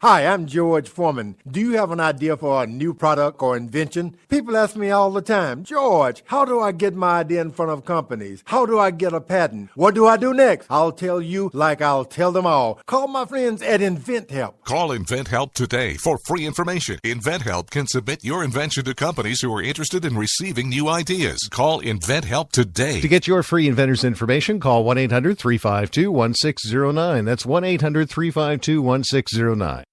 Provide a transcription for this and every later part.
Hi, I'm George Foreman. Do you have an idea for a new product or invention? People ask me all the time, George, how do I get my idea in front of companies? How do I get a patent? What do I do next? I'll tell you like I'll tell them all. Call my friends at InventHelp. Call InventHelp today for free information. InventHelp can submit your invention to companies who are interested in receiving new ideas. Call InventHelp today. To get your free inventor's information, call 1-800-352-1609. That's 1-800-352-1609.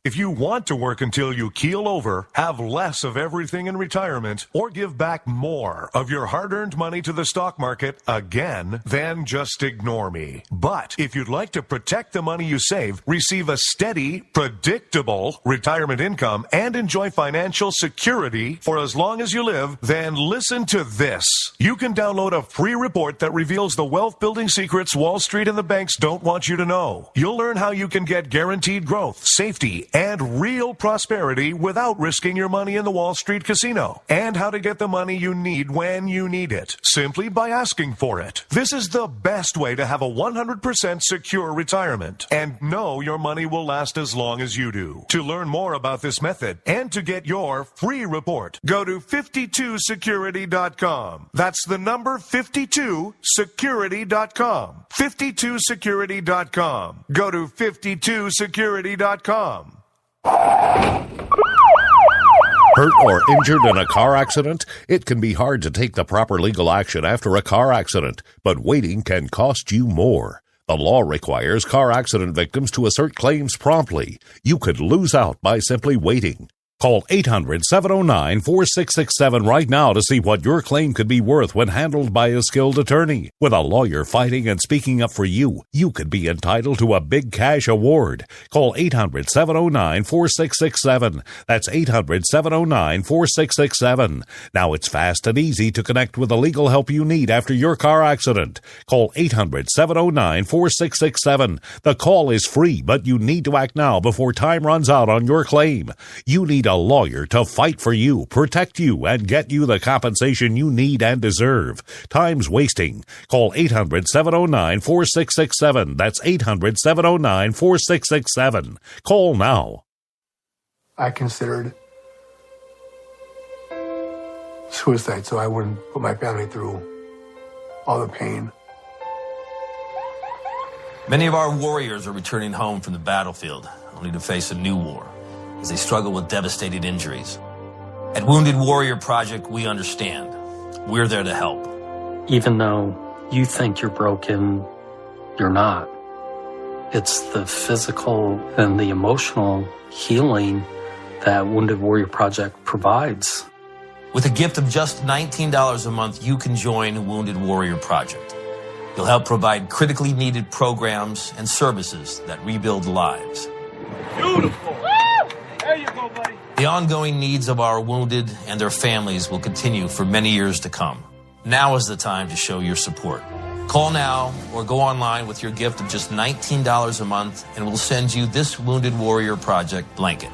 If you want to work until you keel over, have less of everything in retirement, or give back more of your hard-earned money to the stock market again, then just ignore me. But if you'd like to protect the money you save, receive a steady, predictable retirement income, and enjoy financial security for as long as you live, then listen to this. You can download a free report that reveals the wealth-building secrets Wall Street and the banks don't want you to know. You'll learn how you can get guaranteed growth, safety, and real prosperity without risking your money in the Wall Street casino, and how to get the money you need when you need it, simply by asking for it. This is the best way to have a 100% secure retirement and know your money will last as long as you do. To learn more about this method and to get your free report, go to 52security.com. That's the number 52security.com. 52security.com. Go to 52security.com. Hurt or injured in a car accident? It can be hard to take the proper legal action after a car accident, but waiting can cost you more. The law requires car accident victims to assert claims promptly. You could lose out by simply waiting. Call 800-709-4667 right now to see what your claim could be worth when handled by a skilled attorney. With a lawyer fighting and speaking up for you, you could be entitled to a big cash award. Call 800-709-4667. That's 800-709-4667. Now it's fast and easy to connect with the legal help you need after your car accident. Call 800-709-4667. The call is free, but you need to act now before time runs out on your claim. You need a lawyer to fight for you, protect you, and get you the compensation you need and deserve. Time's wasting. Call 800-709-4667. That's 800-709-4667. Call now. I considered suicide so I wouldn't put my family through all the pain. Many of our warriors are returning home from the battlefield, only to face a new war as they struggle with devastating injuries. At Wounded Warrior Project, we understand. We're there to help. Even though you think you're broken, you're not. It's the physical and the emotional healing that Wounded Warrior Project provides. With a gift of just $19 a month, you can join Wounded Warrior Project. You'll help provide critically needed programs and services that rebuild lives. Beautiful. There you go, buddy. The ongoing needs of our wounded and their families will continue for many years to come. Now is the time to show your support. Call now or go online with your gift of just $19 a month and we'll send you this Wounded Warrior Project blanket.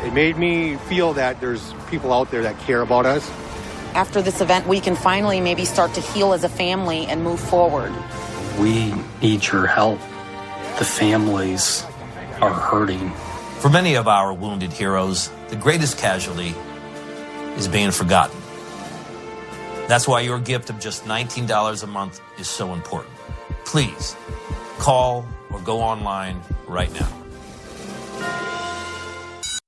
It made me feel that there's people out there that care about us. After this event, we can finally maybe start to heal as a family and move forward. We need your help. The families are hurting. For many of our wounded heroes, the greatest casualty is being forgotten. That's why your gift of just $19 a month is so important. Please call or go online right now.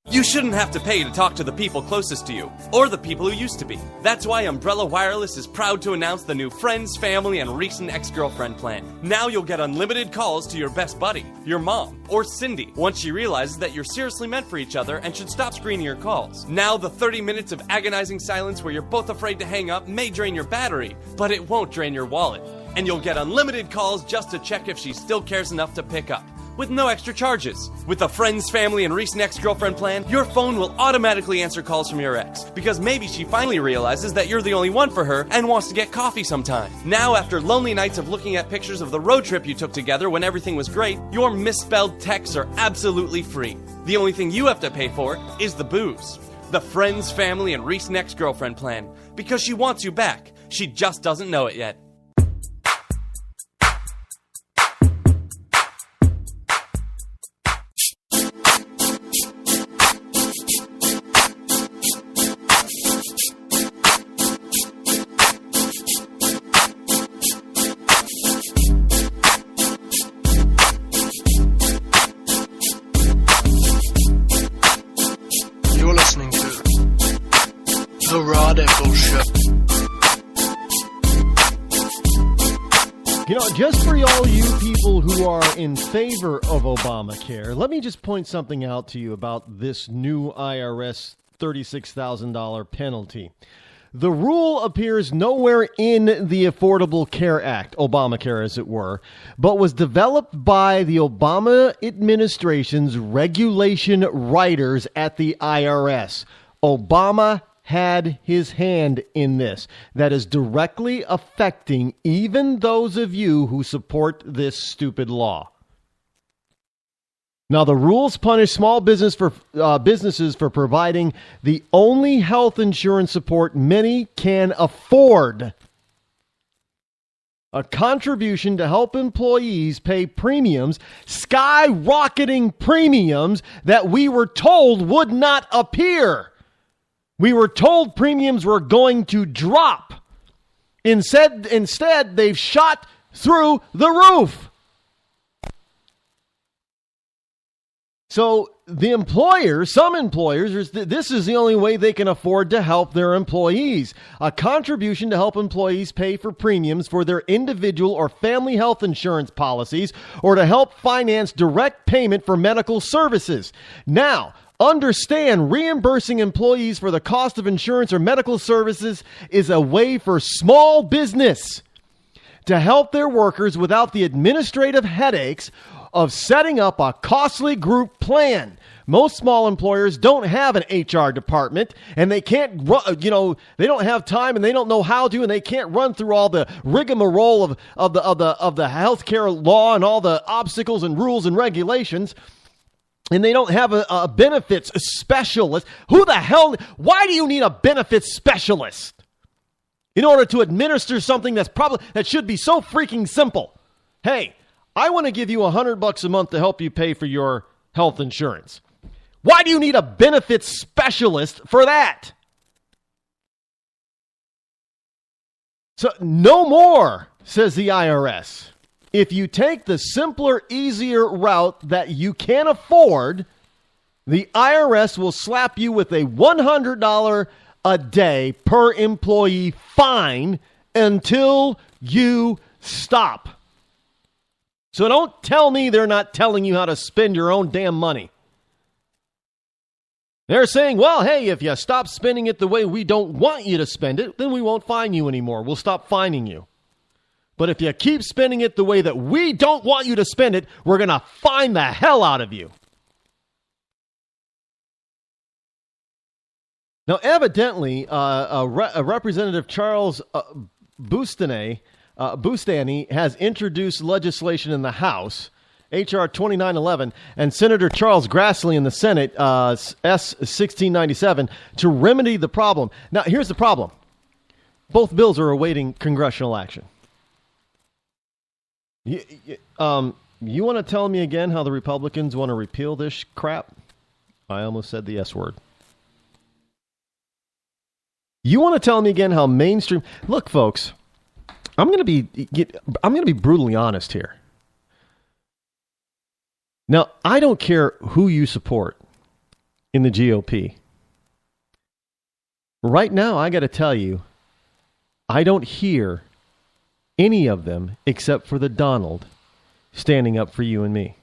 You shouldn't have to pay to talk to the people closest to you, or the people who used to be. That's why Umbrella Wireless is proud to announce the new Friends, Family, and Recent Ex-Girlfriend plan. Now you'll get unlimited calls to your best buddy, your mom, or Cindy, once she realizes that you're seriously meant for each other and should stop screening your calls. Now the 30 minutes of agonizing silence where you're both afraid to hang up may drain your battery, but it won't drain your wallet. And you'll get unlimited calls just to check if she still cares enough to pick up, with no extra charges. With the Friends, Family, and Recent Ex-Girlfriend plan, your phone will automatically answer calls from your ex, because maybe she finally realizes that you're the only one for her and wants to get coffee sometime. Now, after lonely nights of looking at pictures of the road trip you took together when everything was great, your misspelled texts are absolutely free. The only thing you have to pay for is the booze. The Friends, Family, and Recent Ex-Girlfriend plan, because she wants you back. She just doesn't know it yet. Eccles Show. You know, just for all you people who are in favor of Obamacare, let me just point something out to you about this new IRS $36,000 penalty. The rule appears nowhere in the Affordable Care Act, Obamacare as it were, but was developed by the Obama administration's regulation writers at the IRS. Obama had his hand in this. That is directly affecting even those of you who support this stupid law. Now, the rules punish small businesses for providing the only health insurance support many can afford. A contribution to help employees pay premiums, skyrocketing premiums that we were told would not appear. We were told premiums were going to drop. Instead, they've shot through the roof. So the employers, some employers, this is the only way they can afford to help their employees. A contribution to help employees pay for premiums for their individual or family health insurance policies, or to help finance direct payment for medical services. Now, understand, reimbursing employees for the cost of insurance or medical services is a way for small business to help their workers without the administrative headaches of setting up a costly group plan. Most small employers don't have an HR department, and they can't, they don't have time, and they don't know how to, and they can't run through all the rigmarole of the healthcare law and all the obstacles and rules and regulations. And they don't have a benefits specialist. Who the hell? Why do you need a benefits specialist in order to administer something that should be so freaking simple? Hey, I want to give you $100 a month to help you pay for your health insurance. Why do you need a benefits specialist for that? So no more, says the IRS. If you take the simpler, easier route that you can afford, the IRS will slap you with a $100 a day per employee fine until you stop. So don't tell me they're not telling you how to spend your own damn money. They're saying, well, hey, if you stop spending it the way we don't want you to spend it, then we won't fine you anymore. We'll stop fining you. But if you keep spending it the way that we don't want you to spend it, we're going to fine the hell out of you. Now, evidently, Representative Charles Boustany has introduced legislation in the House, H.R. 2911, and Senator Charles Grassley in the Senate, S. 1697, to remedy the problem. Now, here's the problem. Both bills are awaiting congressional action. You want to tell me again how the Republicans want to repeal this crap? I almost said the S word. You want to tell me again how mainstream... Look, folks, I'm going to be brutally honest here. Now, I don't care who you support in the GOP. Right now, I got to tell you, I don't hear any of them except for the Donald standing up for you and me.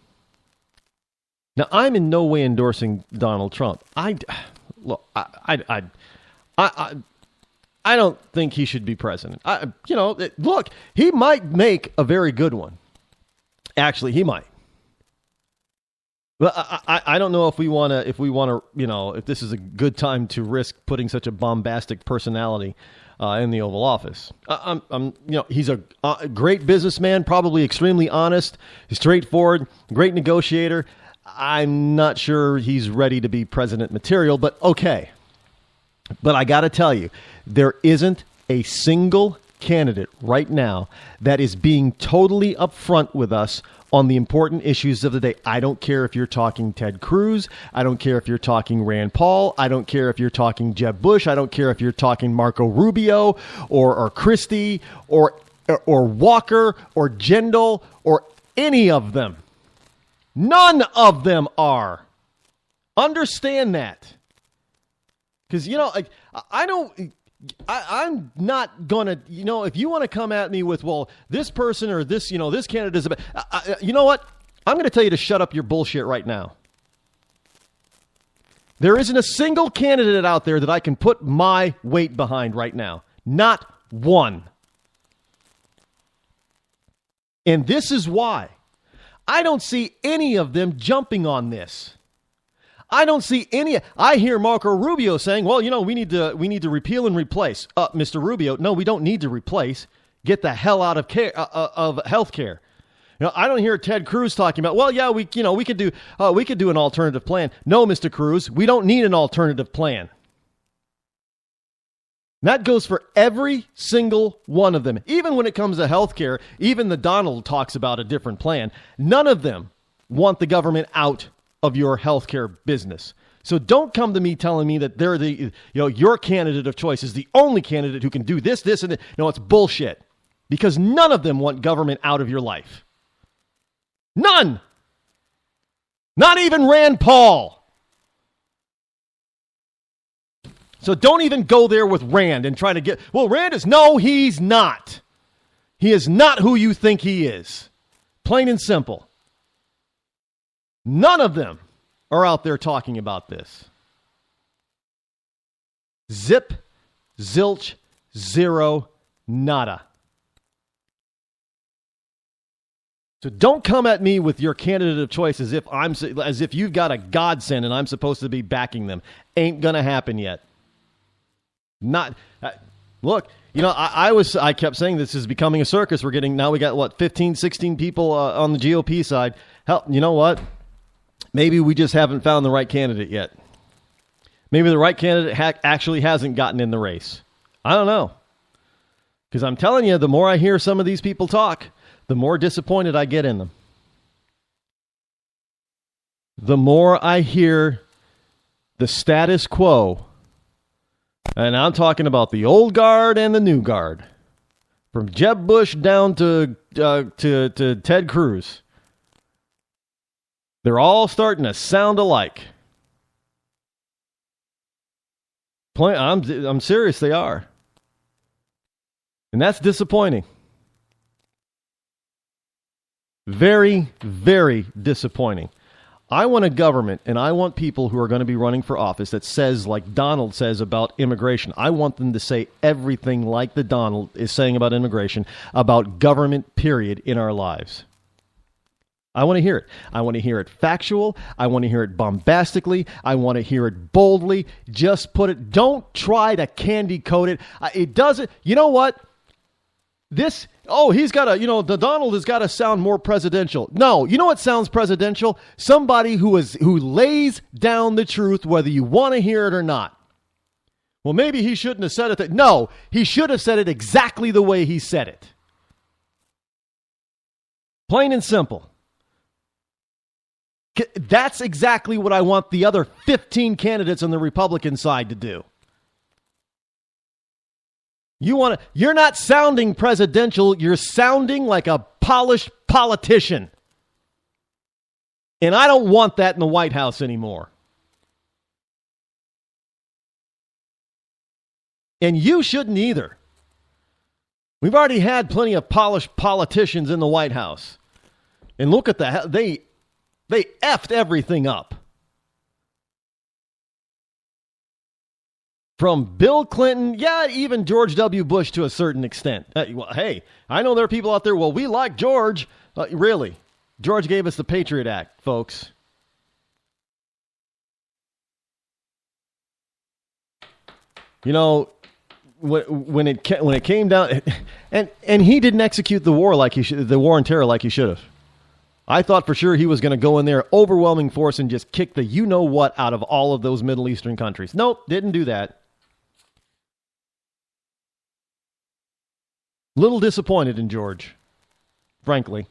Now, I'm in no way endorsing Donald Trump. I don't think he should be president. Look, he might make a very good one. Actually, he might. But I don't know if this is a good time to risk putting such a bombastic personality in the Oval Office. He's a great businessman, probably extremely honest, straightforward, great negotiator. I'm not sure he's ready to be president material, but okay. But I got to tell you, there isn't a single candidate right now that is being totally upfront with us on the important issues of the day. I don't care if you're talking Ted Cruz. I don't care if you're talking Rand Paul. I don't care if you're talking Jeb Bush. I don't care if you're talking Marco Rubio or Christie or Walker or Jindal or any of them. None of them are. Understand that. Because, I don't... I'm not going to, if you want to come at me with, well, this person or this, this candidate is, you know what? I'm going to tell you to shut up your bullshit right now. There isn't a single candidate out there that I can put my weight behind right now. Not one. And this is why. I don't see any of them jumping on this. I don't see any. I hear Marco Rubio saying, well, we need to repeal and replace. Mr. Rubio, no, we don't need to replace. Get the hell out of care, of health care. I don't hear Ted Cruz talking about, well, yeah, we could do an alternative plan. No, Mr. Cruz, we don't need an alternative plan. And that goes for every single one of them. Even when it comes to health care, even the Donald talks about a different plan. None of them want the government out of your health care business. So don't come to me telling me that they're your candidate of choice is the only candidate who can do this, and that. No, it's bullshit. Because none of them want government out of your life. None. Not even Rand Paul. So don't even go there with Rand and try to get, well, Rand is, no, he's not. He is not who you think he is. Plain and simple. None of them are out there talking about this. Zip, zilch, zero, nada. So don't come at me with your candidate of choice as if you've got a godsend and I'm supposed to be backing them. Ain't gonna happen yet. Look, I kept saying this is becoming a circus. We got 15, 16 people on the GOP side. Hell, you know what? Maybe we just haven't found the right candidate yet. Maybe the right candidate actually hasn't gotten in the race. I don't know. Because I'm telling you, the more I hear some of these people talk, the more disappointed I get in them. The more I hear the status quo, and I'm talking about the old guard and the new guard, from Jeb Bush down to Ted Cruz. They're all starting to sound alike. I'm serious, they are. And that's disappointing. Very, very disappointing. I want a government, and I want people who are going to be running for office that says, like Donald says about immigration. I want them to say everything like the Donald is saying about immigration, about government, period, in our lives. I want to hear it. I want to hear it factual. I want to hear it bombastically. I want to hear it boldly. Just put it. Don't try to candy coat it. It doesn't. You know what? He's got to, the Donald has got to sound more presidential. No, you know what sounds presidential? Somebody who lays down the truth, whether you want to hear it or not. Well, maybe he shouldn't have said it. No, he should have said it exactly the way he said it. Plain and simple. That's exactly what I want the other 15 candidates on the Republican side to do. You're not sounding presidential, you're sounding like a polished politician. And I don't want that in the White House anymore. And you shouldn't either. We've already had plenty of polished politicians in the White House. And look at that, they effed everything up. From Bill Clinton, even George W. Bush to a certain extent. Hey, I know there are people out there, well, we like George. Really? George gave us the Patriot Act, folks. When it came down, and he didn't execute the war like he should, the war on terror like he should have. I thought for sure he was going to go in there, overwhelming force, and just kick the you-know-what out of all of those Middle Eastern countries. Nope, didn't do that. Little disappointed in George, frankly.